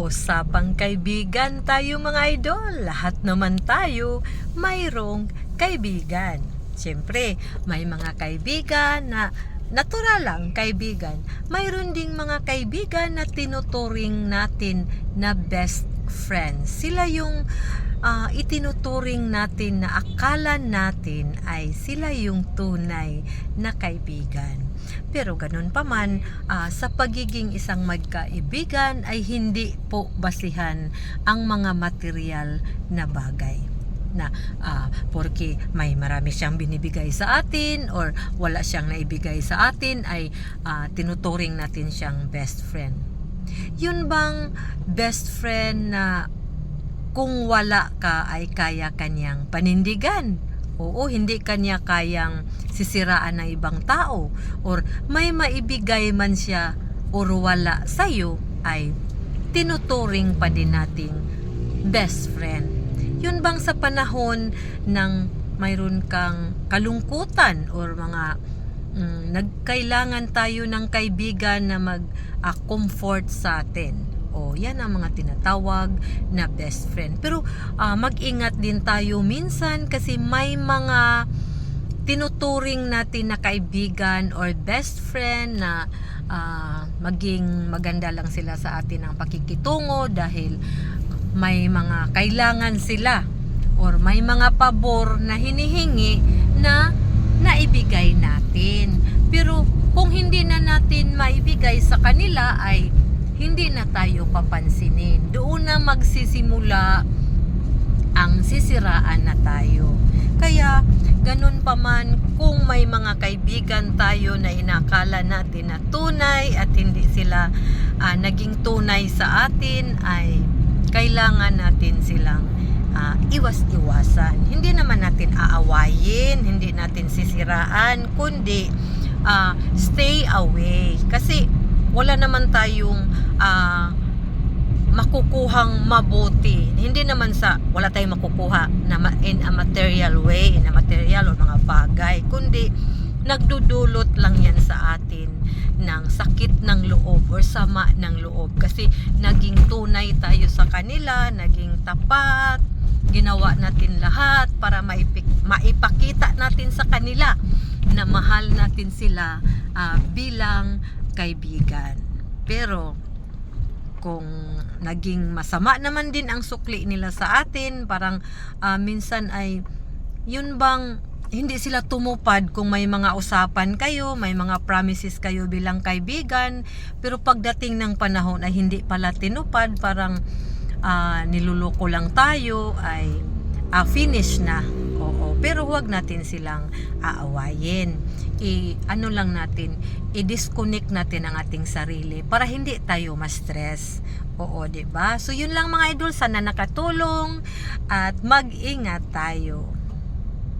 Usapang kaibigan tayo mga idol. Lahat naman tayo mayroong kaibigan. Siyempre, may mga kaibigan na natural lang kaibigan. Mayroon ding mga kaibigan na tinuturing natin na best friends. Sila yung itinuturing natin na akala natin ay sila yung tunay na kaibigan. Pero ganun pa man, sa pagiging isang magkaibigan ay hindi po basihan ang mga material na bagay na porque may marami siyang binibigay sa atin or wala siyang naibigay sa atin ay tinuturing natin siyang best friend. Yun bang best friend na kung wala ka ay kaya kanyang panindigan? Oo, hindi kanya kayang sisiraan ng ibang tao or may maibigay man siya or wala sa'yo ay tinuturing pa din nating best friend. Yun bang sa panahon ng mayroon kang kalungkutan or mga nagkailangan tayo ng kaibigan na mag-comfort sa atin? O yan ang mga tinatawag na best friend. Pero mag-ingat din tayo minsan kasi may mga tinuturing natin na kaibigan or best friend na maging maganda lang sila sa atin ang pakikitungo dahil may mga kailangan sila or may mga pabor na hinihingi na naibigay natin. Pero kung hindi na natin maibigay sa kanila ay hindi na tayo papansinin. Doon na magsisimula ang sisiraan na tayo. Kaya ganun pa man kung may mga kaibigan tayo na inakala natin na tunay at hindi sila naging tunay sa atin ay kailangan natin silang iwas-iwasan. Hindi naman natin aawayin, hindi natin sisiraan, kundi stay away. Kasi wala naman tayong makukuhang mabuti. Hindi naman sa wala tayong makukuha na in a material way, in a material o mga bagay, kundi nagdudulot lang yan sa atin ng sakit ng loob or sama ng loob kasi naging tunay tayo sa kanila, naging tapat, ginawa natin lahat para maipakita natin sa kanila na mahal natin sila bilang kaibigan. Pero kung naging masama naman din ang sukli nila sa atin, parang minsan ay yun bang hindi sila tumupad kung may mga usapan kayo, may mga promises kayo bilang kaibigan, pero pagdating ng panahon ay hindi pala tinupad, parang niluloko lang tayo, ay finish na. Oo, pero huwag natin silang aawayin. Ano lang natin, i-disconnect natin ang ating sarili para hindi tayo ma-stress. Oo, 'di ba? So yun lang mga idol, sana nakatulong at mag-ingat tayo.